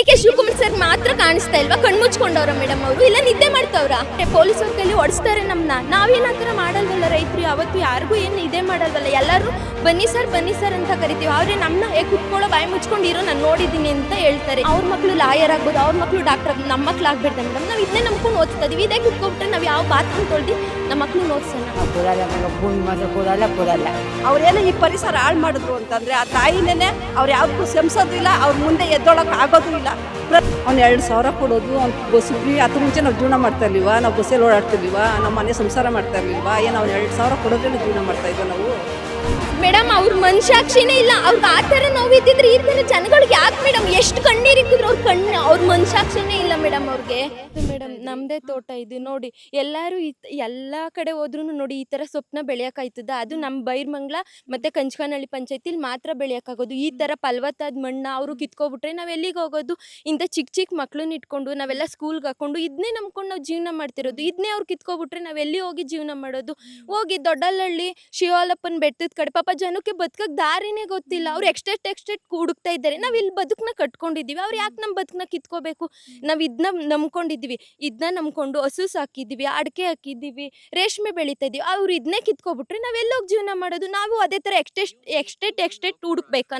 K Shivakumar sir ಮಾತ್ರ ಕಾಣಿಸ್ತಾ ಇಲ್ವಾ? ಕಣ್ಮುಚ್ಕೊಂಡವ್ರ ಮೇಡಮ್ ಅವರು, ಇಲ್ಲ ನಿದ್ದೆ ಮಾಡ್ತಾವ್ರ? ಪೊಲೀಸವ್ರ ಕೈಲಿ ಹೊಡಿಸ್ತಾರೆ ನಮ್ಮನ್ನ. ನಾವೇನ್ ಆ ಥರ ಮಾಡಲ್ವಲ್ಲ ರೈತರು, ಯಾವತ್ತು ಯಾರಿಗೂ ಏನು ಇದೇ ಮಾಡಲ್ವಲ್ಲ. ಎಲ್ಲರೂ ಬನ್ನಿ ಸರ್ ಅಂತ ಕರಿತೀವಿ. ಅವ್ರೆ ನಮ್ಮನ್ನ ಕುತ್ಕೊಳ್ಳೋ ಬಾಯಿ ಮುಚ್ಕೊಂಡಿರೋ ನಾನು ನೋಡಿದ್ದೀನಿ ಅಂತ ಹೇಳ್ತಾರೆ. ಅವ್ರ ಮಕ್ಕಳು ಲಾಯರ್ ಆಗ್ಬೋದು, ಅವ್ರ ಮಕ್ಕಳು ಡಾಕ್ಟರ್ ಆಗ್ಬೋದು, ನಮ್ಮ ಮಕ್ಳು ಆಗ್ಬಿಡ್ದೆ ಮೇಡಮ್. ನಾವು ಇದನ್ನೇ ನಂಬ್ಕೊಂಡು ಓದ್ತಾ ಇದೀವಿ. ಇದೇ ಕುತ್ಕೊಬಿಟ್ರೆ ನಾವು ಯಾವ ಬಾತ್ರೂಮ್ ತೊಳ್ದು ನಮ್ಮ ಮಕ್ಳು ಓದಿಸೋಣ? ಭೂಮಿ ಮಾತ್ರ ಕೊಡಲ್ಲ. ಅವ್ರೇನೋ ಈ ಪರಿಸರ ಹಾಳು ಮಾಡಿದ್ರು ಅಂತಂದ್ರೆ ಆ ತಾಯಿನೇ ಅವ್ರು ಯಾವ್ದಕ್ಕೂ ಶಮಿಸೋದು ಇಲ್ಲ, ಅವ್ರ ಮುಂದೆ ಎದ್ದೊಳಕ್ಕೆ ಆಗೋದು ಇಲ್ಲ. ಅವ್ನು 2,000 ಕೊಡೋದು, ಅವ್ನು ಬಸ್ ಫ್ರೀ. ಅದ್ರ ಮುಂಚೆ ನಾವು ಜೀವನ ಮಾಡ್ತಾ ಇರ್ಲಿಲ್ವಾ? ನಾವು ಬಸ್ಸಲ್ಲಿ ಓಡಾಡ್ತಿರ್ಲಿಲ್ವಾ? ನಮ್ಮ ಮನೆ ಸಂಸಾರ ಮಾಡ್ತಾ ಇರ್ಲಿಲ್ವಾ? ಏನು ಅವ್ನು 2,000 ಕೊಡೋದ್ರಲ್ಲಿ ಜೀವನ ಮಾಡ್ತಾ ಇದ್ವಿ ನಾವು. ಮೇಡಮ್ ಅವ್ರ ಮನುಷ್ಯಾಕ್ಷಿನೇ ಇಲ್ಲ. ಅವ್ರಿಗೆ ಆ ಥರ ನೋವಿದ್ದಿದ್ರೆ ಈ ಥರ ಜನಗಳಿಗೆ ಯಾಕೆ ಮೇಡಮ್ ಎಷ್ಟು ಕಣ್ಣೀರಿಕ್ಕಿದ್ರು ಅವ್ರ ಮನುಷ್ಯಾಕ್ಷಿನೇ ಇಲ್ಲ ಮೇಡಮ್ ಅವ್ರಿಗೆ. ಮೇಡಮ್ ನಮ್ಮದೇ ತೋಟ ಇದು ನೋಡಿ, ಎಲ್ಲರೂ ಎಲ್ಲ ಕಡೆ ಹೋದ್ರೂ ನೋಡಿ ಈ ಥರ ಸೊಪ್ಪನ್ನ ಬೆಳೆಯೋಕ್ಕಾಯ್ತದ? ಅದು ನಮ್ಮ ಬೈರ್ಮಂಗ್ಲ ಮತ್ತು ಕಂಚಕನಹಳ್ಳಿ ಪಂಚಾಯತಿಲಿ ಮಾತ್ರ ಬೆಳೆಯೋಕ್ಕಾಗೋದು. ಈ ಥರ ಫಲವತ್ತಾದ ಮಣ್ಣು ಅವರು ಕಿತ್ಕೊಬಿಟ್ರೆ ನಾವು ಎಲ್ಲಿಗೆ ಹೋಗೋದು? ಇಂಥ ಚಿಕ್ಕ ಮಕ್ಳನ್ನ ಇಟ್ಕೊಂಡು ನಾವೆಲ್ಲ ಸ್ಕೂಲ್ಗೆ ಹಾಕೊಂಡು ಇದನ್ನೇ ನಂಬ್ಕೊಂಡು ನಾವು ಜೀವನ ಮಾಡ್ತಿರೋದು. ಇದನ್ನೇ ಅವ್ರು ಕಿತ್ಕೊಬಿಟ್ರೆ ನಾವು ಎಲ್ಲಿ ಹೋಗಿ ಜೀವನ ಮಾಡೋದು? ಹೋಗಿ ದೊಡ್ಡಹಳ್ಳಿ ಶಿವಾಲಪ್ಪನ ಬೆಟ್ಟದ ಕಡೆ ಪಾಪ ಜನಕ್ಕೆ ಬದುಕಕ್ಕೆ ದಾರಿನೇ ಗೊತ್ತಿಲ್ಲ. ಅವ್ರು ಎಕ್ಸ್ಟೆಟ್ ಹುಡುಕ್ತಾ ಇದ್ದಾರೆ. ನಾವು ಇಲ್ಲಿ ಬದುಕನ್ನ ಕಟ್ಕೊಂಡಿದ್ದೀವಿ, ಅವ್ರು ಯಾಕೆ ನಮ್ಮ ಬದುಕನ್ನ ಕಿತ್ಕೋಬೇಕು? ನಾವು ಇದನ್ನ ನಂಬ್ಕೊಂಡಿದ್ದೀವಿ, ಇದನ್ನ ನಂಬ್ಕೊಂಡು ಹಸು ಸಾಕಿದ್ದೀವಿ, ಅಡಿಕೆ ಹಾಕಿದ್ದೀವಿ, ರೇಷ್ಮೆ ಬೆಳೀತಾ ಇದ್ದೀವಿ. ಅವ್ರು ಇದನ್ನೇ ಕಿತ್ಕೊಬಿಟ್ರೆ ನಾವೆಲ್ಲೋಗಿ ಜೀವನ ಮಾಡೋದು? ನಾವು ಅದೇ ಥರ ಎಕ್ಸ್ಟೆಟ್ ಹುಡುಕ್ಬೇಕಾ?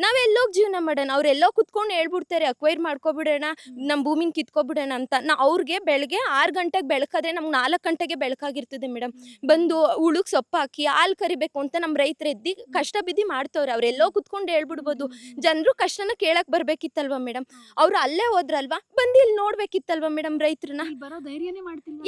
ನಾವೆಲ್ಲೋಗಿ ಜೀವನ ಮಾಡೋಣ? ಅವರೆಲ್ಲೋ ಕುತ್ಕೊಂಡು ಹೇಳ್ಬಿಡ್ತಾರೆ ಅಕ್ವೈರ್ ಮಾಡ್ಕೊಬಿಡೋಣ, ನಮ್ಮ ಭೂಮಿನ ಕಿತ್ಕೊಬಿಡೋಣ ಅಂತ. ಅವ್ರಿಗೆ ಬೆಳಗ್ಗೆ 6 ಗಂಟೆಗೆ ಬೆಳಕಾದ್ರೆ ನಮ್ಗೆ 4 ಗಂಟೆಗೆ ಬೆಳಕಾಗಿರ್ತದೆ ಮೇಡಮ್. ಬಂದು ಉಳುಕ್ ಸೊಪ್ಪು ಹಾಕಿ ಹಾಲು ಕರಿಬೇಕು ಅಂತ ನಮ್ಮ ರೈತರು ಎದ್ದು ಕಷ್ಟ ಬಿದ್ದು ಮಾಡ್ತವ್ರೆ. ಅವರೆಲ್ಲೋ ಕುತ್ಕೊಂಡು ಹೇಳ್ಬಿಡ್ಬೋದು. ಜನರು ಕಷ್ಟನ ಕೇಳಕ್ ಬರ್ಬೇಕಿತ್ತಲ್ವಾ ಮೇಡಮ್? ಅವ್ರು ಅಲ್ಲೇ ಹೋದ್ರಲ್ವಾ, ಬಂದು ಇಲ್ಲಿ ನೋಡ್ಬೇಕಿತ್ತಲ್ವಾ ಮೇಡಮ್ ರೈತರನ್ನ?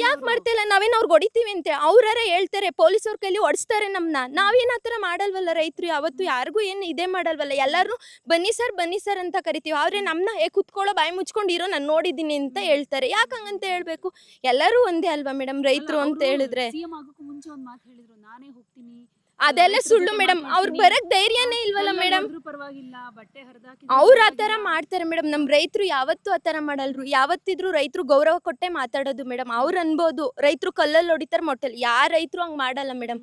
ಯಾಕೆ ಮಾಡ್ತಿಲ್ಲ? ನಾವೇನು ಅವ್ರಿಗೆ ಹೊಡಿತೀವಿ ಅಂತ ಅವ್ರಾರ ಹೇಳ್ತಾರೆ, ಪೊಲೀಸವ್ರ ಕೈಲಿ ಹೊಡಿಸ್ತಾರೆ ನಮ್ಮನ್ನ. ನಾವೇನು ಆ ಥರ ಮಾಡಲ್ವಲ್ಲ ರೈತರು, ಯಾವತ್ತು ಯಾರಿಗೂ ಏನು ಇದೇ ಮಾಡಲ್ವಲ್ಲ. ಎಲ್ಲರೂ ಬನ್ನಿ ಸರ್ ಅಂತ ಕರಿತೀವಿ. ಅವ್ರೆ ನಮ್ಮನ್ನ ಕುತ್ಕೊಳ್ಳೋ ಬಾಯಿ ಮುಚ್ಕೊಂಡಿರೋ ನಾನು ನೋಡಿದ್ದೀನಿ ಅಂತ ಹೇಳ್ತಾರೆ. ಯಾಕೆ ಹಂಗಂತ ಹೇಳ್ಬೇಕು? ಎಲ್ಲರೂ ಒಂದೇ ಅಲ್ವಾ ಮೇಡಮ್ ರೈತರು ಅಂತ ಹೇಳಿದ್ರೆ? ಅದೆಲ್ಲ ಸುಳ್ಳು ಮೇಡಮ್. ಅವ್ರು ಬರಕ್ ಧೈರ್ಯನೇ ಇಲ್ವಲ್ಲ ಮೇಡಮ್. ಅವ್ರು ಆ ಥರ ಮಾಡ್ತಾರೆ ಮೇಡಮ್. ನಮ್ಮ ರೈತರು ಯಾವತ್ತೂ ಆ ಥರ ಮಾಡಲ್ರು. ಯಾವತ್ತಿದ್ರು ರೈತರು ಗೌರವ ಕೊಟ್ಟೆ ಮಾತಾಡೋದು ಮೇಡಮ್. ಅವ್ರು ಅನ್ಬೋದು ರೈತರು ಕಲ್ಲಲ್ಲಿ ಹೊಡಿತಾರೆ ಮೊಟ್ಟೆಲಿ, ಯಾರ ರೈತರು ಹಂಗೆ ಮಾಡಲ್ಲ ಮೇಡಮ್.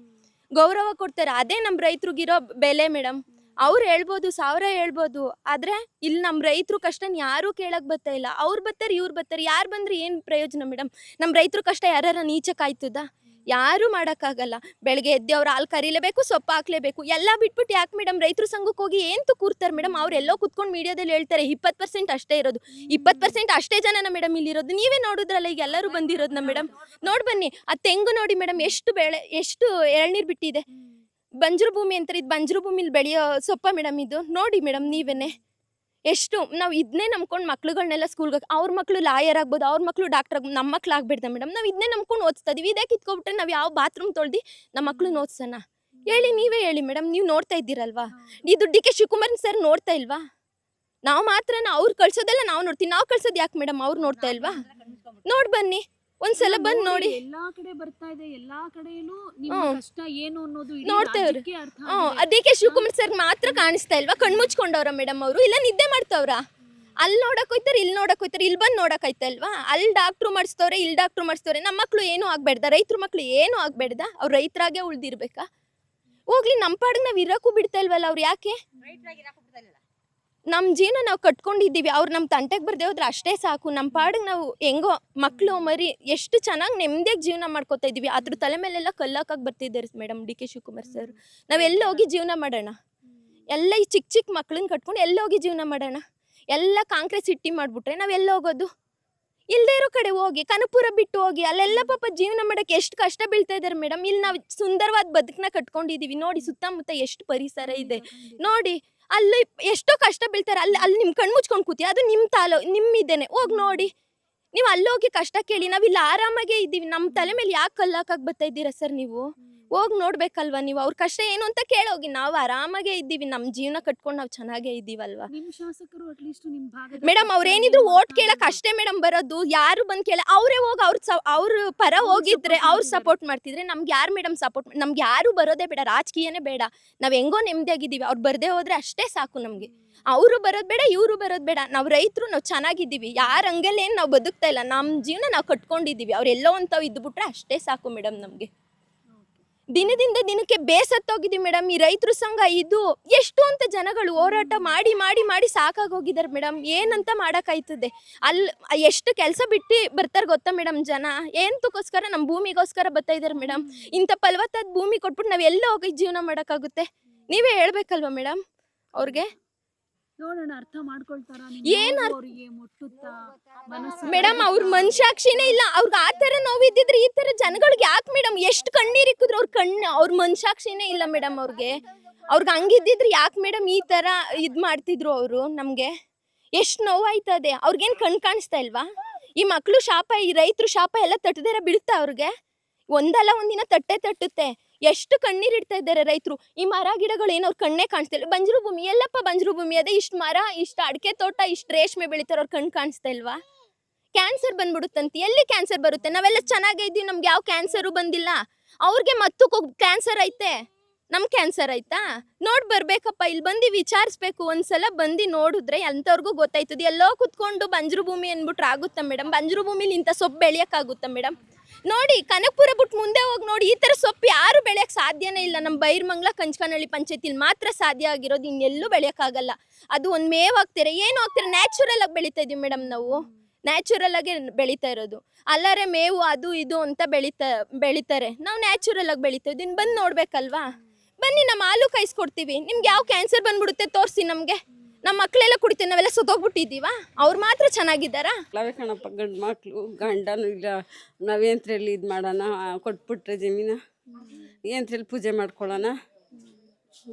ಗೌರವ ಕೊಡ್ತಾರೆ. ಅದೇ ನಮ್ಮ ರೈತರಿಗಿರೋ ಬೆಲೆ ಮೇಡಮ್. ಅವ್ರು ಹೇಳ್ಬೋದು, 1000 ಹೇಳ್ಬೋದು, ಆದರೆ ಇಲ್ಲಿ ನಮ್ಮ ರೈತರು ಕಷ್ಟನ ಯಾರೂ ಕೇಳಕ್ಕೆ ಬರ್ತಾ ಇಲ್ಲ. ಅವ್ರು ಬರ್ತಾರೆ, ಇವ್ರು ಬರ್ತಾರೆ, ಯಾರು ಬಂದ್ರೆ ಏನು ಪ್ರಯೋಜನ ಮೇಡಮ್? ನಮ್ಮ ರೈತರು ಕಷ್ಟ ಯಾರ ನೀಚಕ್ಕಾಯ್ತದ? ಯಾರೂ ಮಾಡೋಕ್ಕಾಗಲ್ಲ. ಬೆಳಗ್ಗೆ ಎದ್ದು ಅವ್ರು ಹಾಲು ಕರೀಲೇಬೇಕು, ಸೊಪ್ಪು ಹಾಕ್ಲೇಬೇಕು. ಎಲ್ಲ ಬಿಟ್ಬಿಟ್ಟು ಯಾಕೆ ಮೇಡಮ್ ರೈತರು ಸಂಘಕ್ಕೆ ಹೋಗಿ ಏನು ಕೂರ್ತಾರೆ ಮೇಡಮ್? ಅವರೆಲ್ಲೋ ಕುತ್ಕೊಂಡು ಮೀಡಿಯಾದಲ್ಲಿ ಹೇಳ್ತಾರೆ 20% ಅಷ್ಟೇ ಇರೋದು. 20% ಅಷ್ಟೇ ಜನನ ಮೇಡಮ್ ಇಲ್ಲಿರೋದು. ನೀವೇ ನೋಡಿದ್ರಲ್ಲ ಈಗ ಎಲ್ಲರೂ ಬಂದಿರೋದನ್ನ ಮೇಡಮ್. ನೋಡಿ ಬನ್ನಿ, ಆ ತೆಂಗು ನೋಡಿ ಮೇಡಮ್, ಎಷ್ಟು ಎಳ್ನೀರು ಬಿಟ್ಟಿದೆ. ಬಂಜರು ಭೂಮಿ ಅಂತಾರೆ, ಇದು ಬಂಜರು ಭೂಮಿಲಿ ಬೆಳೆಯೋ ಸೊಪ್ಪ ಮೇಡಮ್ ಇದು? ನೋಡಿ ಮೇಡಮ್ ನೀವೇನೆ ಎಷ್ಟು ನಾವು ಇದನ್ನೇ ನಂಬ್ಕೊಂಡು ಮಕ್ಳುಗಳನ್ನೆಲ್ಲ ಸ್ಕೂಲ್ಗೆ ಅವ್ರ ಮಕ್ಕಳು ಲಾಯರ್ ಆಗ್ಬೋದು, ಅವ್ರ ಮಕ್ಕಳು ಡಾಕ್ಟರ್ ಆಗ್ಬೋದು, ನಮ್ಮ ಮಕ್ಳು ಆಗ್ಬಿಡ್ದೆ ಮೇಡಮ್. ನಾವು ಇದನ್ನೇ ನಂಬ್ಕೊಂಡು ಓದಿಸ್ತಾ ಇದೀವಿ. ಇದೇ ಕಿತ್ಕೊಬಿಟ್ರೆ ನಾವು ಯಾವ ಬಾತ್ರೂಮ್ ತೊಳ್ದು ನಮ್ಮ ಮಕ್ಳು ಓದಿಸೋಣ? ನೀವೇ ಹೇಳಿ ಮೇಡಮ್. ನೀವು ನೋಡ್ತಾ ಇದ್ದೀರಲ್ವಾ? ಇದು ಕೆ ಶಿವಕುಮಾರ್ ಸರ್ ನೋಡ್ತಾ ಇಲ್ವಾ? ನಾವು ಮಾತ್ರ ಅವ್ರು ಕಳ್ಸೋದೆಲ್ಲ ನಾವು ನೋಡ್ತೀವಿ. ನಾವು ಕಳ್ಸೋದು ಯಾಕೆ ಮೇಡಮ್? ಅವ್ರು ನೋಡ್ತಾ ಇಲ್ವಾ? ನೋಡಿ ಬನ್ನಿ, ಒಂದ್ಸಲ ಬಂದು ನೋಡಿ. ಎಲ್ಲಾ ಕಡೆ ಬರ್ತಾ ಇದೆ, ಎಲ್ಲಾ ಕಡೆಯಲ್ಲೂ ಕಷ್ಟ ಏನು ಅನ್ನೋದು ನೋಡ್ತೇವ್ರಿ. ಕೆ ಶಿವಕುಮಾರ್ ಸರ್ ಮಾತ್ರ ಕಾಣಿಸ್ತಾ ಇಲ್ವಾ? ಕಣ್ಮುಚ್ಕೊಂಡವ್ರ ಮೇಡಮ್ ಅವರು, ಇಲ್ಲ ನಿದ್ದೆ ಮಾಡ್ತಾವ್ರ? ಅಲ್ಲಿ ನೋಡಕ್ ಹೋಯ್ತಾರೆ, ಇಲ್ಲಿ ನೋಡಕ್ ಹೋಯ್ತಾರೆ, ಇಲ್ಲಿ ಬಂದು ನೋಡಕ್ ಆಯ್ತಲ್ವಾ? ಅಲ್ಲಿ ಡಾಕ್ಟ್ರು ಮಾಡಿಸ್ತವ್ರೆ, ಇಲ್ಲಿ ಡಾಕ್ಟ್ರು ಮಾಡಿಸ್ತವ್ರೆ. ನಮ್ಮ ಮಕ್ಳು ಏನೂ ಆಗ್ಬೇಡ್ದ? ರೈತರ ಮಕ್ಳು ಏನೂ ಆಗ್ಬೇಡ್ದ? ಅವ್ರು ರೈತರಾಗೆ ಉಳ್ದಿರ್ಬೇಕಾ? ಹೋಗ್ಲಿ, ನಮ್ಮ ಪಾಡಿಗೆ ನಾವು ಇರೋಕ್ಕೂ ಬಿಡ್ತಾ ಇಲ್ವಲ್ಲ ಅವ್ರು. ಯಾಕೆ? ನಮ್ಮ ಜೀವನ ನಾವು ಕಟ್ಕೊಂಡಿದ್ದೀವಿ. ಅವ್ರು ನಮ್ಮ ತಂಟೆಗೆ ಬರ್ದೇ ಹೋದ್ರೆ ಅಷ್ಟೇ ಸಾಕು. ನಮ್ಮ ಪಾಡಿಗೆ ನಾವು ಹೆಂಗೋ ಮಕ್ಕಳು ಮರಿ ಎಷ್ಟು ಚೆನ್ನಾಗಿ ನೆಮ್ಮದಿಯಾಗಿ ಜೀವನ ಮಾಡ್ಕೋತಾ ಇದ್ದೀವಿ. ಅದ್ರ ತಲೆ ಮೇಲೆಲ್ಲ ಕಲ್ಲಾಕಕ್ಕೆ ಬರ್ತಿದ್ದಾರೆ ಮೇಡಮ್ ಕೆ ಶಿವಕುಮಾರ್ ಸರ್. ನಾವೆಲ್ಲ ಹೋಗಿ ಜೀವನ ಮಾಡೋಣ? ಎಲ್ಲ ಈ ಚಿಕ್ಕ ಮಕ್ಳನ್ನ ಕಟ್ಕೊಂಡು ಎಲ್ಲ ಹೋಗಿ ಜೀವನ ಮಾಡೋಣ? ಎಲ್ಲ ಕಾಂಕ್ರೀಟ್ ಸಿಟಿ ಮಾಡಿಬಿಟ್ರೆ ನಾವೆಲ್ಲ ಹೋಗೋದು? ಇಲ್ಲದೇ ಇರೋ ಕಡೆ ಹೋಗಿ, ಕನಕಪುರ ಬಿಟ್ಟು ಹೋಗಿ, ಅಲ್ಲೆಲ್ಲ ಪಾಪ ಜೀವನ ಮಾಡೋಕ್ಕೆ ಎಷ್ಟು ಕಷ್ಟ ಬೀಳ್ತಾ ಇದ್ದಾರೆ ಮೇಡಮ್. ಇಲ್ಲಿ ನಾವು ಸುಂದರವಾದ ಬದುಕನ್ನ ಕಟ್ಕೊಂಡಿದ್ದೀವಿ. ನೋಡಿ ಸುತ್ತಮುತ್ತ ಎಷ್ಟು ಪರಿಸರ ಇದೆ ನೋಡಿ. ಅಲ್ಲಿ ಎಷ್ಟೋ ಕಷ್ಟ ಬೀಳ್ತಾರೆ. ಅಲ್ಲಿ ನಿಮ್ಮ ಕಣ್ಣು ಮುಚ್ಕೊಂಡು ಕೂತಿ, ಅದು ನಿಮ್ಮಿದ್ದೇನೆ. ಹೋಗಿ ನೋಡಿ, ನೀವು ಅಲ್ಲೋಗಿ ಕಷ್ಟ ಕೇಳಿ. ನಾವಿಲ್ಲಿ ಆರಾಮಾಗೇ ಇದ್ದೀವಿ. ನಮ್ಮ ತಲೆ ಮೇಲೆ ಯಾಕೆ ಕಲ್ಲಾಕಕ್ಕೆ ಬರ್ತಾ ಇದ್ದೀರಾ ಸರ್ ನೀವು? ಹೋಗಿ ನೋಡ್ಬೇಕಲ್ವಾ ನೀವು? ಅವ್ರ ಕಷ್ಟ ಏನು ಅಂತ ಕೇಳೋಗಿ. ನಾವು ಆರಾಮಾಗೇ ಇದ್ದೀವಿ, ನಮ್ಮ ಜೀವನ ಕಟ್ಕೊಂಡು ನಾವು ಚೆನ್ನಾಗೇ ಇದ್ದೀವಲ್ವಾ ಮೇಡಮ್? ಅವ್ರೇನಿದ್ರು ಓಟ್ ಕೇಳಕ್ಕೆ ಅಷ್ಟೇ ಮೇಡಮ್ ಬರೋದು. ಯಾರು ಬಂದು ಕೇಳ, ಅವರೇ ಹೋಗಿ ಅವ್ರ ಪರ ಹೋಗಿದ್ರೆ, ಅವ್ರು ಸಪೋರ್ಟ್ ಮಾಡ್ತಿದ್ರೆ ನಮ್ಗೆ ಯಾರು ಮೇಡಮ್ ಸಪೋರ್ಟ್? ನಮ್ಗೆ ಯಾರು ಬರೋದೇ ಬೇಡ, ರಾಜಕೀಯನೇ ಬೇಡ. ನಾವು ಹೆಂಗೋ ನೆಮ್ಮದಿಯಾಗಿದ್ದೀವಿ. ಅವ್ರು ಬರದೇ ಹೋದ್ರೆ ಅಷ್ಟೇ ಸಾಕು ನಮಗೆ. ಅವರು ಬರೋದು ಬೇಡ, ಇವರು ಬರೋದು ಬೇಡ. ನಾವು ರೈತರು, ನಾವು ಚೆನ್ನಾಗಿದ್ದೀವಿ. ಯಾರ ಹಂಗಲ್ಲೇನು ನಾವು ಬದುಕ್ತಾ ಇಲ್ಲ. ನಮ್ಮ ಜೀವನ ನಾವು ಕಟ್ಕೊಂಡಿದ್ದೀವಿ. ಅವ್ರೆಲ್ಲೋ ಅಂತಾವ್ ಇದ್ದುಬಿಟ್ರೆ ಅಷ್ಟೇ ಸಾಕು ಮೇಡಮ್ ನಮಗೆ. ದಿನದಿಂದ ದಿನಕ್ಕೆ ಬೇಸತ್ತೋಗಿದ್ದೀವಿ ಮೇಡಮ್. ಈ ರೈತರ ಸಂಘ ಇದು ಎಷ್ಟು ಅಂತ ಜನಗಳು ಹೋರಾಟ ಮಾಡಿ ಮಾಡಿ ಮಾಡಿ ಸಾಕಾಗೋಗಿದ್ದಾರೆ ಮೇಡಮ್. ಏನಂತ ಮಾಡೋಕ್ಕಾಯ್ತದೆ? ಎಷ್ಟು ಕೆಲಸ ಬಿಟ್ಟು ಬರ್ತಾರೆ ಗೊತ್ತಾ ಮೇಡಮ್ ಜನ? ಏನಕ್ಕೋಸ್ಕರ? ನಮ್ಮ ಭೂಮಿಗೋಸ್ಕರ ಬರ್ತಾ ಇದ್ದಾರೆ ಮೇಡಮ್. ಇಂಥ ಫಲವತ್ತಾದ ಭೂಮಿ ಕೊಟ್ಬಿಟ್ಟು ನಾವು ಎಲ್ಲ ಹೋಗಿ ಜೀವನ ಮಾಡೋಕ್ಕಾಗುತ್ತೆ? ನೀವೇ ಹೇಳ್ಬೇಕಲ್ವಾ ಮೇಡಮ್ ಅವ್ರಿಗೆ? ನೋಡೋಣ ಅರ್ಥ ಮಾಡ್ಕೊಳ್ತಾರ ಏನ್ ಅವರಿಗೆ ಮುಟ್ಟುತ್ತಾ ಮನಸ್ಸು ಮೇಡಮ್ ಅವ್ರ ಮನುಷ್ಯಾಕ್ಷಿನೇ ಇಲ್ಲ. ಅವ್ರಿಗೆ ಆ ಥರ ನೋವಿದ್ದಿದ್ರೆ ಈ ಥರ ಜನಗಳಿಗೆ ಯಾಕೆ ಮೇಡಮ್ ಎಷ್ಟು ಕಣ್ಣೀರು ಇಕ್ಕಿದ್ರು? ಅವ್ರ ಮನುಷ್ಯಾಕ್ಷಿನೇ ಇಲ್ಲ ಮೇಡಮ್ ಅವ್ರಿಗೆ ಹಂಗಿದ್ದಿದ್ರೆ ಯಾಕೆ ಮೇಡಮ್ ಈ ಥರ ಇದು ಮಾಡ್ತಿದ್ರು ಅವರು? ನಮಗೆ ಎಷ್ಟು ನೋವಾಯ್ತದೆ. ಅವ್ರಿಗೇನು ಕಣ್ ಕಾಣಿಸ್ತಾ ಇಲ್ವಾ? ಈ ಮಕ್ಕಳು ಶಾಪ, ಈ ರೈತರು ಶಾಪ ಎಲ್ಲ ತಟ್ಟದೇರ ಬೀಳುತ್ತಾ ಅವ್ರಿಗೆ? ಒಂದಲ್ಲ ಒಂದಿನ ತಟ್ಟುತ್ತೆ. ಎಷ್ಟು ಕಣ್ಣೀರು ಇಡ್ತಾ ಇದ್ದಾರೆ ರೈತರು. ಈ ಮರ ಗಿಡಗಳು ಏನೋ ಅವ್ರ ಕಣ್ಣೇ ಕಾಣಿಸ್ತಾ ಇಲ್ಲ. ಬಂಜರು ಭೂಮಿ ಎಲ್ಲಪ್ಪ ಬಂಜರು ಭೂಮಿ ಅದೇ. ಇಷ್ಟು ಮರ, ಇಷ್ಟು ಅಡಿಕೆ ತೋಟ, ಇಷ್ಟು ರೇಷ್ಮೆ ಬೆಳಿತಾರೆ. ಅವ್ರ ಕಣ್ಣು ಕಾಣಿಸ್ತಾ ಇಲ್ವಾ? ಕ್ಯಾನ್ಸರ್ ಬಂದ್ಬಿಡುತ್ತಂತೆ. ಎಲ್ಲಿ ಕ್ಯಾನ್ಸರ್ ಬರುತ್ತೆ? ನಾವೆಲ್ಲ ಚೆನ್ನಾಗೇ ಇದ್ದೀವಿ, ನಮ್ಗೆ ಯಾವ ಕ್ಯಾನ್ಸರು ಬಂದಿಲ್ಲ. ಅವ್ರಿಗೆ ಮತ್ತು ಕ್ಯಾನ್ಸರ್ ಐತೆ, ನಮ್ಗೆ ಕ್ಯಾನ್ಸರ್ ಆಯ್ತಾ? ನೋಡಿ ಬರ್ಬೇಕಪ್ಪ, ಇಲ್ಲಿ ಬಂದು ವಿಚಾರಿಸ್ಬೇಕು. ಒಂದ್ಸಲ ಬಂದು ನೋಡಿದ್ರೆ ಎಂಥವ್ರಿಗೂ ಗೊತ್ತಾಯ್ತದೆ. ಎಲ್ಲೋ ಕುತ್ಕೊಂಡು ಬಂಜರು ಭೂಮಿ ಅಂದ್ಬಿಟ್ರೆ ಆಗುತ್ತಾ ಮೇಡಮ್? ಬಂಜರು ಭೂಮಿಲಿ ಇಂಥ ಸೊಪ್ಪು ಬೆಳೆಯೋಕ್ಕಾಗುತ್ತಾ ಮೇಡಮ್? ನೋಡಿ ಕನಕಪುರ ಬಿಟ್ಟು ಮುಂದೆ ಹೋಗಿ ನೋಡಿ, ಈ ಥರ ಸೊಪ್ಪು ಯಾರು ಬೆಳೆಯೋಕ್ಕೆ ಸಾಧ್ಯನೇ ಇಲ್ಲ. ನಮ್ಮ ಬೈರ್ಮಂಗ್ಲ ಕಂಚಕನಹಳ್ಳಿ ಪಂಚಾಯತಿಲಿ ಮಾತ್ರ ಸಾಧ್ಯ ಆಗಿರೋದು, ಇನ್ನೆಲ್ಲೂ ಬೆಳೆಯೋಕ್ಕಾಗಲ್ಲ. ಅದು ಒಂದು ಮೇವು ಹಾಕ್ತಾರೆ, ಏನು ಹಾಕ್ತಾರೆ? ನ್ಯಾಚುರಲ್ ಆಗಿ ಬೆಳೀತಾ ಇದೀವಿ ಮೇಡಮ್ ನಾವು. ನ್ಯಾಚುರಲ್ ಆಗಿ ಬೆಳೀತಾ ಇರೋದು. ಅಲ್ಲರೆ ಮೇವು ಅದು ಇದು ಅಂತ ಬೆಳೀತಾರೆ. ನಾವು ನ್ಯಾಚುರಲ್ ಆಗಿ ಬೆಳೀತಾ ಇದ್ದೀವಿ. ಬಂದು ನೋಡ್ಬೇಕಲ್ವಾ? ಬನ್ನಿ, ನಮ್ಮ ಹಾಲು ಕಾಯಿಸ್ಕೊಡ್ತೀವಿ. ನಿಮ್ಗೆ ಯಾವ ಕ್ಯಾನ್ಸರ್ ಬಂದ್ಬಿಡುತ್ತೆ ತೋರಿಸಿ ನಮಗೆ. ನಮ್ಮ ಮಕ್ಕಳೆಲ್ಲ ಕುಡಿತೀವಿ, ನಾವೆಲ್ಲ ಸತ್ತೋಗ್ಬಿಟ್ಟಿದ್ದೀವ? ಅವ್ರು ಮಾತ್ರ ಚೆನ್ನಾಗಿದ್ದಾರಾ? ಅಲ್ಲವೇ ಕಣಪ್ಪ, ಗಂಡು ಮಕ್ಕಳು ಗಂಡನೂ ಇಲ್ಲ. ನಾವೇಂತ್ರಲ್ಲಿ ಇದು ಮಾಡೋಣ? ಕೊಟ್ಬಿಟ್ರೆ ಜಮೀನ ಏಂತ್ರಲ್ಲಿ ಪೂಜೆ ಮಾಡ್ಕೊಳ್ಳೋಣ?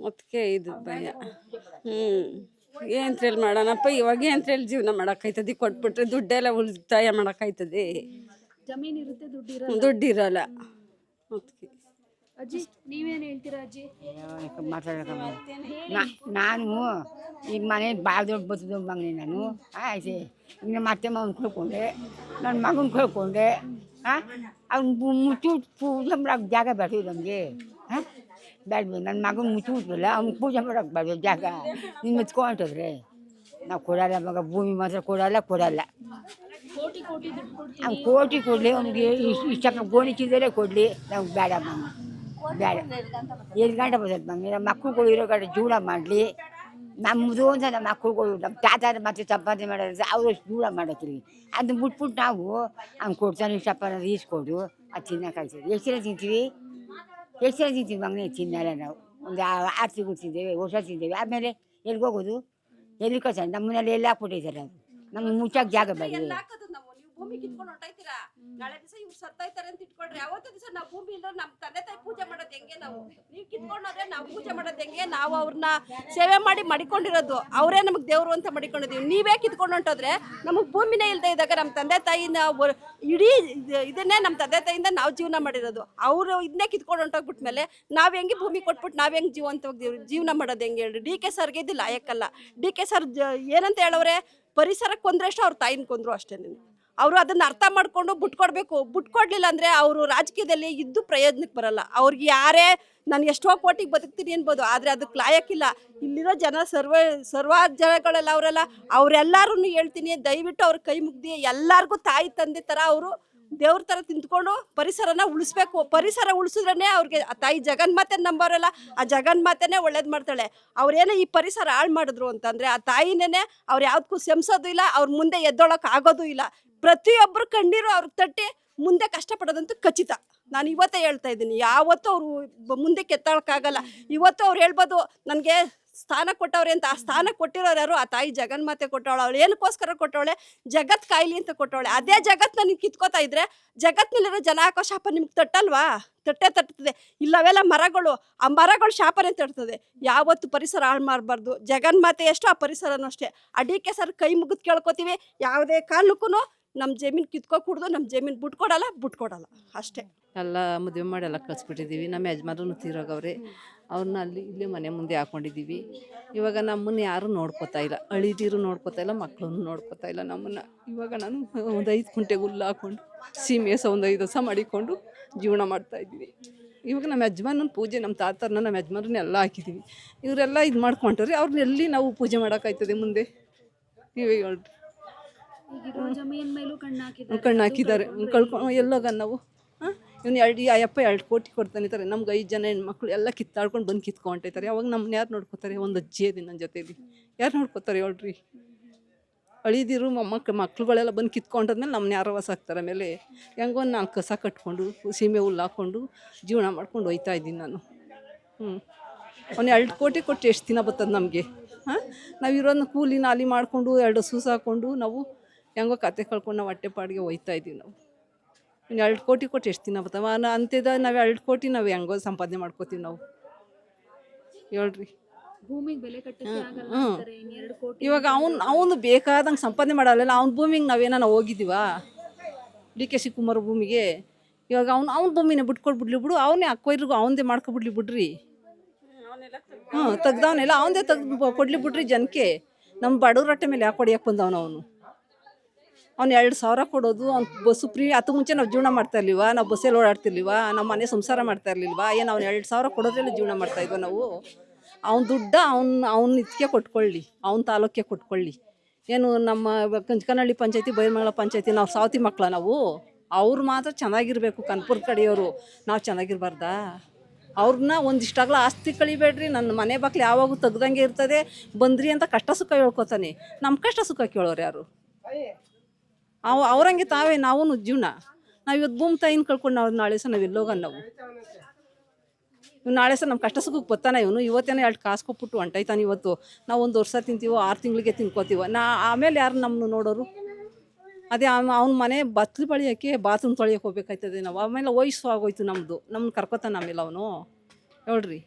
ಅದಕ್ಕೆ ಇದು ಭಯ. ಏಂತ್ರಲ್ಲಿ ಮಾಡೋಣಪ್ಪ? ಇವಾಗ ಏಂತ್ರಲ್ಲಿ ಜೀವನ ಮಾಡೋಕ್ಕಾಯ್ತದೆ? ಕೊಟ್ಬಿಟ್ರೆ ದುಡ್ಡೆಲ್ಲ ಉಳಿತಾಯ ಮಾಡೋಕ್ಕಾಯ್ತದೆ? ಜಮೀನ್ ಇರುತ್ತೆ, ದುಡ್ಡಿರಲ್ಲ. ಅದಕ್ಕೆ ಅಜ್ಜಿ ನೀವೇನು ಹೇಳ್ತೀರಾ ಅಜ್ಜಿ? ನಾನು ಈಗ ಮನೆ ಭಾಳ ದೊಡ್ಡ ಬರ್ತದ ಮಗನೇ ನಾನು. ಆಯ್ತು, ಈಗ ನಮ್ಮ ಅತ್ತೆ ಮಗನ ಕಳ್ಕೊಂಡೆ, ನನ್ನ ಮಗನ ಕಳ್ಕೊಂಡೆ. ಅವ್ನು ಮುಚ್ಚು ಪೂಜೆ ಮಾಡೋಕೆ ಜಾಗ ಬೇಡ ನಮಗೆ. ಬೇಡ, ನನ್ನ ಮಗನ ಮುಚ್ಚಿಬಿಟ್ರಲ್ಲ, ಅವ್ನಿಗೆ ಪೂಜೆ ಮಾಡೋಕೆ ಬೇಡ ಜಾಗ. ನೀನು ಮುಚ್ಕೊಂಡ್ರೆ ನಾವು ಕೊಡಲ್ಲ ಮಗ. ಭೂಮಿ ಮಾತ್ರ ಕೊಡಲ್ಲ. ಕೋಟಿ ದುಡ್ಡು ಕೊಡ್ತೀವಿ. ಅವ್ನು ಕೋಟಿ ಕೊಡಲಿ, ಅವ್ನಿಗೆ ಇಷ್ಟಪ್ಪ ಗೋಣಿಚಿದರೆ ಕೊಡಲಿ. ನಮ್ಗೆ ಬೇಡ ಮಗ, ಬೇಡ. 7 ಗಂಟೆ ಬರ್ತದೆ ಮಗ. ನಮ್ಮ ಮಕ್ಕಳುಗಳು ಇರೋ ಕಡೆ ಜೀವನ ಮಾಡಲಿ. ನಮ್ಮದು ಅಂತ ನಮ್ಮ ಮಕ್ಕಳುಗಳು, ನಮ್ಮ ತಾತ ಮತ್ತೆ ಸಂಪಾದನೆ ಮಾಡೋದು, ಅವರು ಜೀವನ ಮಾಡೋಕ್ಕಿಲ್ಲ. ಅದನ್ನ ಬಿಟ್ಬಿಟ್ಟು ನಾವು ಅವ್ನು ಕೊಡ್ತಾನೆ ಇಷ್ಟಪ್ಪ ಅನ್ನೋದು ಈಸ್ಕೊಡು, ಅದು ತಿನ್ನೋಕ್ಕಾಗ್ತದೆ. ಎಷ್ಟು ಜನ ತಿಂತೀವಿ ಮಗನೇ? ತಿನ್ನಲ್ಲ ನಾವು. ಒಂದು 6 ತಿಂಗಳು ತಿಂದೇವೆ, ವರ್ಷ ತಿಂದೇವೆ. ಆಮೇಲೆ ಎಲ್ಲಿಗೋಗೋದು? ಎಲ್ಲಿ ಕಳ್ಸ? ನಮ್ಮ ಮನೇಲಿ ಎಲ್ಲ ಹಾಕ್ಬಿಟ್ಟಿದ್ದಾರೆ. ಅದು ನಮ್ಗೆ ಮುಚ್ಚಕ್ಕೆ ಜಾಗ ಬೇಡ. ಭೂಮಿ ಕಿತ್ಕೊಂಡು ಹೊಂಟಾಯ್ತೀರಾ? ನಾಳೆ ದಿವಸ ಇವ್ರು ಸತ್ತಾಯ್ತಾರೆ ಅಂತ ಇಟ್ಕೊಂಡ್ರೆ ಅವತ್ತು ದಿವಸ ನಾವು ಭೂಮಿ ಇಲ್ಲ, ನಮ್ಮ ತಂದೆ ತಾಯಿ ಪೂಜೆ ಮಾಡೋದು ಹೆಂಗೆ? ನಾವು ನೀವು ಕಿತ್ಕೊಂಡ್ರೆ ನಾವು ಪೂಜೆ ಮಾಡೋದು ಹೆಂಗೆ? ನಾವು ಅವ್ರನ್ನ ಸೇವೆ ಮಾಡಿ ಮಡಿಕೊಂಡಿರೋದು, ಅವರೇ ನಮಗೆ ದೇವರು ಅಂತ ಮಡಿಕೊಂಡಿದ್ದೀವಿ. ನೀವೇ ಕಿತ್ಕೊಂಡು ಹೊಂಟೋದ್ರೆ ನಮಗೆ ಭೂಮಿನೇ ಇಲ್ಲದೆ ಇದ್ದಾಗ ನಮ್ಮ ತಂದೆ ತಾಯಿನ ಇಡೀ ಇದನ್ನೇ ನಮ್ಮ ತಂದೆ ತಾಯಿಯಿಂದ ನಾವು ಜೀವನ ಮಾಡಿರೋದು. ಅವರು ಇದನ್ನೇ ಕಿತ್ಕೊಂಡು ಹೊಂಟೋಗ್ಬಿಟ್ಮೇಲೆ ನಾವು ಹೆಂಗೆ ಭೂಮಿ ಕೊಟ್ಬಿಟ್ಟು ನಾವು ಹೆಂಗೆ ಜೀವಂತವಾಗಿ ಜೀವನ ಮಾಡೋದು ಹೆಂಗೆ ಹೇಳಿ? DK ಸರ್ಗೆ ಇದು ಲಾಯಕ್ಕಲ್ಲ. DK ಸರ್ ಏನಂತ ಹೇಳವ್ರೆ? ಪರಿಸರಕ್ಕೆ ಕೊಂದ್ರಷ್ಟು ಅವ್ರ ತಾಯಿನ ಕೊಂದ್ರು ಅಷ್ಟೇ. ಅವರು ಅದನ್ನು ಅರ್ಥ ಮಾಡಿಕೊಂಡು ಬಿಟ್ಕೊಡ್ಬೇಕು. ಬಿಟ್ಕೊಡ್ಲಿಲ್ಲ ಅಂದರೆ ಅವರು ರಾಜಕೀಯದಲ್ಲಿ ಇದ್ದು ಪ್ರಯೋಜನಕ್ಕೆ ಬರಲ್ಲ. ಅವ್ರಿಗೆ ಯಾರೇ ನಾನು ಎಷ್ಟೋ ಕೋಟಿಗೆ ಬದುಕ್ತೀನಿ ಅನ್ಬೋದು, ಆದರೆ ಅದಕ್ಕೆ ಲಾಯಕ್ಕಿಲ್ಲ. ಇಲ್ಲಿರೋ ಜನ ಸರ್ವ ಜನಗಳೆಲ್ಲ ಅವರೆಲ್ಲರೂ ಹೇಳ್ತೀನಿ, ದಯವಿಟ್ಟು ಅವ್ರ ಕೈ ಮುಗ್ದು ಎಲ್ಲರಿಗೂ ತಾಯಿ ತಂದೆ ಥರ ಅವರು ದೇವ್ರ ಥರ ತಿಂದ್ಕೊಂಡು ಪರಿಸರನ ಉಳಿಸ್ಬೇಕು. ಪರಿಸರ ಉಳಿಸಿದ್ರೇ ಅವ್ರಿಗೆ ಆ ತಾಯಿ ಜಗನ್ಮಾತೆ ನಂಬೋರಲ್ಲ, ಆ ಜಗನ್ಮಾತೆನೇ ಒಳ್ಳೇದು ಮಾಡ್ತಾಳೆ. ಅವ್ರೇನೋ ಈ ಪರಿಸರ ಹಾಳು ಮಾಡಿದ್ರು ಅಂತಂದರೆ ಆ ತಾಯಿನೇ ಅವ್ರು ಯಾವುದಕ್ಕೂ ಶಮಿಸೋದು ಇಲ್ಲ, ಅವ್ರ ಮುಂದೆ ಎದ್ದೊಳಕ್ಕೆ ಆಗೋದು ಇಲ್ಲ. ಪ್ರತಿಯೊಬ್ಬರು ಕಣ್ಣೀರು ಅವ್ರಿಗೆ ತಟ್ಟಿ ಮುಂದೆ ಕಷ್ಟಪಡೋದಂತೂ ಖಚಿತ. ನಾನು ಇವತ್ತೇ ಹೇಳ್ತಾ ಇದ್ದೀನಿ, ಯಾವತ್ತೂ ಅವರು ಮುಂದೆ ಕೆತ್ತೋಕ್ಕಾಗಲ್ಲ. ಇವತ್ತು ಅವ್ರು ಹೇಳ್ಬೋದು ನನಗೆ ಸ್ಥಾನ ಕೊಟ್ಟವ್ರೆ ಅಂತ. ಆ ಸ್ಥಾನ ಕೊಟ್ಟಿರೋರು ಯಾರು? ಆ ತಾಯಿ ಜಗನ್ಮಾತೆ ಕೊಟ್ಟವಳು. ಅವಳು ಏನಕ್ಕೋಸ್ಕರ ಕೊಟ್ಟವಳೆ? ಜಗತ್ ಕಾಯಿಲಿ ಅಂತ ಕೊಟ್ಟವಳೆ. ಅದೇ ಜಗತ್ತನ್ನ ನೀವು ಕಿತ್ಕೋತಾ ಇದ್ರೆ ಜಗತ್ತಿನಲ್ಲಿರೋ ಜನ ಹಾಕೋ ಶಾಪ ನಿಮ್ಗೆ ತಟ್ಟಲ್ವಾ? ತಟ್ಟುತ್ತದೆ. ಇಲ್ಲವೆಲ್ಲ ಮರಗಳು, ಆ ಮರಗಳು ಶಾಪನೇ ತಡ್ತದೆ. ಯಾವತ್ತು ಪರಿಸರ ಹಾಳು ಮಾಡಬಾರ್ದು. ಜಗನ್ಮಾತೆ ಎಷ್ಟು, ಆ ಪರಿಸರನೂ ಅಷ್ಟೇ. ಆ DK ಸರ್ ಕೈ ಮುಗಿದು ಕೇಳ್ಕೊತೀವಿ, ಯಾವುದೇ ಕಾರಣಕ್ಕೂ ನಮ್ಮ ಜಮೀನು ಕಿತ್ಕೊಕೂಡ್ದು, ನಮ್ಮ ಜಮೀನು ಬಿಟ್ಕೊಡಲ್ಲ ಅಷ್ಟೇ. ಎಲ್ಲ ಮದುವೆ ಮಾಡಿ ಎಲ್ಲ ಕಳಿಸ್ಬಿಟ್ಟಿದ್ದೀವಿ. ನಮ್ಮ ಯಜಮಾನರು ತೀರೋಗವ್ರೆ. ಅವ್ರನ್ನ ಇಲ್ಲೇ ಮನೆ ಮುಂದೆ ಹಾಕ್ಕೊಂಡಿದ್ದೀವಿ. ಇವಾಗ ನಮ್ಮನ್ನು ಯಾರೂ ನೋಡ್ಕೋತಾ ಇಲ್ಲ, ಅಳಿದಿರು ನೋಡ್ಕೋತಾ ಇಲ್ಲ, ಮಕ್ಕಳನ್ನು ನೋಡ್ಕೋತಾ ಇಲ್ಲ ನಮ್ಮನ್ನು. ಇವಾಗ ನಾನು ಒಂದು 5 ಕುಂಟೆಗೆ ಹುಲ್ಲು ಹಾಕ್ಕೊಂಡು ಸೀಮೆಸ ಒಂದು 5 ದಿವಸ ಮಾಡಿಕೊಂಡು ಜೀವನ ಮಾಡ್ತಾಯಿದ್ದೀವಿ. ಇವಾಗ ನಮ್ಮ ಯಜಮಾನನ ಪೂಜೆ, ನಮ್ಮ ತಾತರನ್ನ ನಮ್ಮ ಯಜಮಾನರನ್ನ ಎಲ್ಲ ಹಾಕಿದ್ದೀವಿ. ಇವರೆಲ್ಲ ಇದು ಮಾಡ್ಕೊಂಡ್ರೆ ಅವ್ರನ್ನ ಎಲ್ಲಿ ನಾವು ಪೂಜೆ ಮಾಡೋಕ್ಕಾಯ್ತದೆ ಮುಂದೆ? ನೀವೇ ಹೇಳ್ರಿ. ಈಗಿರೋ ಜಮೀನ್ ಮೇಲೂ ಕಣ್ಣು ಹಾಕಿದ್ದಾರೆ. ಕಣ್ಣು ಹಾಕಿದ್ದಾರೆ. ಎಲ್ಲೋಗ ನಾವು ಇವ್ನು ಅಯ್ಯಪ್ಪ 2 ಕೋಟಿ ಕೊಡ್ತಾನೆ ಇರ್ತಾರೆ, ನಮ್ಗೆ 5 ಜನ ಹೆಣ್ಮಕ್ಳು ಎಲ್ಲ ಕಿತ್ತಾಡ್ಕೊಂಡು ಬಂದು ಕಿತ್ಕೊಂಡೈತಾರೆ. ಅವಾಗ ನಮ್ಮನ್ನ ಯಾರು ನೋಡ್ಕೋತಾರೆ? ಒಂದು ಅಜ್ಜಿ ಇದೆ ನನ್ನ ಜೊತೆಲಿ, ಯಾರು ನೋಡ್ಕೋತಾರೆ ಹೇಳ್ರಿ? ಅಳಿದಿರು ಮಕ್ಳುಗಳೆಲ್ಲ ಬಂದು ಕಿತ್ಕೊಂಡಾದ್ಮೇಲೆ ನಮ್ಮನ್ನ ಯಾರೋ ಸಾಕ್ತಾರೆ. ಆಮೇಲೆ ಹೆಂಗೋ 4 ಕಸ ಕಟ್ಕೊಂಡು ಸೀಮೆ ಹುಲ್ಲು ಹಾಕ್ಕೊಂಡು ಜೀವನ ಮಾಡ್ಕೊಂಡು ಹೋಯ್ತಾ ಇದ್ದೀನಿ ನಾನು. ಅವ್ನು 2 ಕೋಟಿ ಕೊಟ್ಟು ಎಷ್ಟು ದಿನ ಬರ್ತದೆ ನಮಗೆ? ಹಾಂ, ನಾವು ಇರೋದನ್ನ ಕೂಲಿ ನಾಲಿ ಮಾಡಿಕೊಂಡು 2 ಸೂಸು ಹಾಕ್ಕೊಂಡು ನಾವು ಹೆಂಗೋ ಕತೆ ಕಳ್ಕೊಂಡು ನಾವು ಹೊಟ್ಟೆ ಪಾಡಿಗೆ ಹೋಯ್ತಾ ಇದ್ದೀವಿ ನಾವು. ಇನ್ನು 2 ಕೋಟಿ ಕೊಟ್ಟು ಎಷ್ಟು ದಿನ ಬರ್ತಾವ? ಅಂತಿದ್ದ ನಾವು 2 ಕೋಟಿ ನಾವು ಹೆಂಗೋ ಸಂಪಾದನೆ ಮಾಡ್ಕೋತೀವಿ ನಾವು ಹೇಳ್ರಿ? ಭೂಮಿಗೆ ಬೆಲೆ ಕಟ್ಟಕ್ಕೆ ಆಗಲ್ಲ ಹ್ಞೂ. ಅಂತಾರೆ. ಇನ್ನು 2 ಕೋಟಿ ಇವಾಗ ಅವನು ಬೇಕಾದಂಗೆ ಸಂಪಾದನೆ ಮಾಡಲ್ಲ. ಅವ್ನ ಭೂಮಿಗೆ ನಾವೇನ ಹೋಗಿದ್ದೀವಾ? DK ಶಿವಕುಮಾರ್ ಭೂಮಿಗೆ ಇವಾಗ ಅವ್ನ ಭೂಮಿನ ಬಿಟ್ಕೊಡ್ಬಿಡ್ಲಿ ಬಿಡು, ಅವನೇ ಅಕ್ವೈರ್ಗೂ ಅವನದೇ ಮಾಡ್ಕೊಬಿಡ್ಲಿ ಬಿಡ್ರಿ. ತೆಗ್ದವನೆಲ್ಲ ಅವನದೇ ತೆಗ್ದು ಕೊಡ್ಲಿ ಬಿಡ್ರಿ ಜನಕ್ಕೆ. ನಮ್ಮ ಬಡವ್ರ ಹೊಟ್ಟೆ ಮೇಲೆ ಯಾಕೆ ಹೊಡಿಯಕ್ಕೆ ಬಂದವನು ಅವನು? ಅವ್ನು 2,000 ಕೊಡೋದು, ಅವ್ನು ಬಸ್ಸು ಫ್ರೀ. ಅದಕ್ಕೆ ಮುಂಚೆ ನಾವು ಜೀವನ ಮಾಡ್ತಾ ಇರ್ಲಿಲ್ವಾ? ನಾವು ಬಸ್ಸಲ್ಲಿ ಓಡಾಡ್ತಿರ್ಲಿಲ್ವಾ? ನಮ್ಮ ಮನೆ ಸಂಸಾರ ಮಾಡ್ತಾ ಇರ್ಲಿಲ್ವಾ? ಏನು ಅವ್ನು 2,000 ಕೊಡೋದ್ರಲ್ಲಿ ಜೀವನ ಮಾಡ್ತಾ ಇದ್ವಾ ನಾವು? ಅವ್ನ ದುಡ್ಡ ಅವ್ನು ಇದಕ್ಕೆ ಕೊಟ್ಕೊಳ್ಳಿ, ಅವ್ನ ತಾಲೂಕಿಗೆ ಕೊಟ್ಕೊಳ್ಳಿ. ಏನು ನಮ್ಮ ಕಂಚಕನಹಳ್ಳಿ ಪಂಚಾಯತಿ, ಬೈರಮಂಗಲ ಪಂಚಾಯತಿ ನಾವು ಸಾವತಿ ಮಕ್ಕಳ ನಾವು? ಅವ್ರು ಮಾತ್ರ ಚೆನ್ನಾಗಿರ್ಬೇಕು, ಕನ್ಪುರ ಕಡೆಯವರು. ನಾವು ಚೆನ್ನಾಗಿರ್ಬಾರ್ದಾ? ಅವ್ರನ್ನ ಒಂದಿಷ್ಟಾಗಲ ಆಸ್ತಿ ಕಳಿಬೇಡ್ರಿ. ನನ್ನ ಮನೆ ಬಾಕ್ಲು ಯಾವಾಗೂ ತೆಗ್ದಂಗೆ ಇರ್ತದೆ. ಬಂದ್ರಿ ಅಂತ ಕಷ್ಟ ಸುಖ ಹೇಳ್ಕೊತಾನೆ. ನಮ್ಮ ಕಷ್ಟ ಸುಖ ಕೇಳೋರು ಯಾರು? ಅವ್ರಂಗೆ ತಾವೇ ನಾವು ಜೀವನ. ನಾವು ಇವತ್ತು ಭೂಮಿ ತಾಯಿನ ಕಳ್ಕೊಂಡು ನಾವು ನಾಳೆ ಸಹ ನಾವು ಎಲ್ಲೋಗಣ ನಾವು? ಇವ್ನು ನಾಳೆ ಸಹ ನಮ್ಮ ಕಷ್ಟ ಸುಖಕ್ಕೆ ಬರ್ತಾನೆ. ಇವನು ಇವತ್ತೇನೋ 2 ಕಾಸು ಕೊಟ್ಬಿಟ್ಟು ಹೊಂಟೈತಾನೆ. ಇವತ್ತು ನಾವು 1 ವರ್ಷ ತಿಂತೀವೋ 6 ತಿಂಗಳಿಗೆ ತಿನ್ಕೋತೀವೋ. ಆಮೇಲೆ ಯಾರು ನಮ್ಮನ್ನು ನೋಡೋರು? ಅದೇ ಅವ್ನ ಮನೆ ಬತ್ಲು ಬಳಿಯೋಕ್ಕೆ ಬಾತ್ರೂಮ್ ತೊಳೆಯೋಕೆ ಹೋಗ್ಬೇಕಾಯ್ತದೆ ನಾವು. ಆಮೇಲೆ ವಯಸ್ಸು ಆಗೋಯ್ತು ನಮ್ಮದು. ನಮ್ಮನ್ನ ಕರ್ಕೋತಾನೆ ಆಮೇಲೆ ಅವನು ಹೇಳ್ರಿ?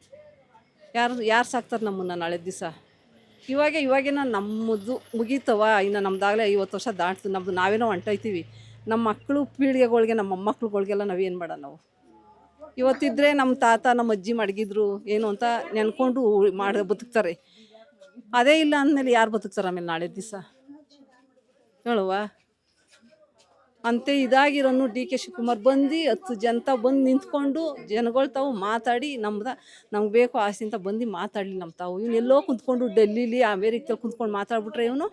ಯಾರು ಸಾಕ್ತಾರೆ ನಮ್ಮನ್ನು ನಾಳೆ ದಿವಸ? ಇವಾಗೇನೋ ನಮ್ಮದು ಮುಗೀತವ. ಇನ್ನು ನಮ್ದಾಗಲೇ 50 ವರ್ಷ ದಾಟ್ತು ನಮ್ಮದು. ನಾವೇನೋ ಹೊಂಟೈತೀವಿ. ನಮ್ಮ ಮಕ್ಕಳು ಪೀಳಿಗೆಗಳಿಗೆ, ನಮ್ಮ ಮೊಮ್ಮಕ್ಳುಗಳಿಗೆಲ್ಲ ನಾವೇನು ಮಾಡೋಣ ನಾವು? ಇವತ್ತಿದ್ದರೆ ನಮ್ಮ ತಾತ ನಮ್ಮ ಅಜ್ಜಿ ಮಡಗಿದ್ರು ಏನು ಅಂತ ನೆನ್ಕೊಂಡು ಬದುಕ್ತಾರೆ. ಅದೇ ಇಲ್ಲ ಅಂದಮೇಲೆ ಯಾರು ಬದುಕ್ತಾರೆ ಆಮೇಲೆ ನಾಳೆ ದಿವಸ ಹೇಳುವ? ಅಂತೆ ಇದಾಗಿರೋನು DK ಶಿವಕುಮಾರ್ ಬಂದು 10 ಜನತ ಬಂದು ನಿಂತ್ಕೊಂಡು ಜನಗಳು ತಾವು ಮಾತಾಡಿ ನಮ್ಗೆ ಬೇಕು ಆಸೆ ಅಂತ ಬಂದು ಮಾತಾಡಲಿ ನಮ್ಮ ತಾವು. ಇವ್ನು ಎಲ್ಲೋ ಕುಂತ್ಕೊಂಡು ಡೆಲ್ಲಿಲಿ ಅಮೇರಿಕದಲ್ಲಿ ಕುಂತ್ಕೊಂಡು ಮಾತಾಡ್ಬಿಟ್ರೆ ಇವನು.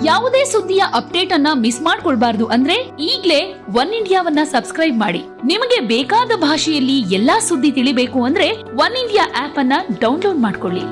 ಯಾವುದೇ ಸುದ್ದಿಯ ಅಪ್ಡೇಟ್ ಅನ್ನ ಮಿಸ್ ಮಾಡ್ಕೊಳ್ಬಾರ್ದು ಅಂದ್ರೆ ಈಗ್ಲೇ ಒನ್ ಇಂಡಿಯಾವನ್ನ ಸಬ್ಸ್ಕ್ರೈಬ್ ಮಾಡಿ. ನಿಮಗೆ ಬೇಕಾದ ಭಾಷೆಯಲ್ಲಿ ಎಲ್ಲಾ ಸುದ್ದಿ ತಿಳಿಬೇಕು ಅಂದ್ರೆ ಒನ್ ಇಂಡಿಯಾ ಆಪ್ ಅನ್ನ ಡೌನ್ಲೋಡ್ ಮಾಡ್ಕೊಳ್ಳಿ.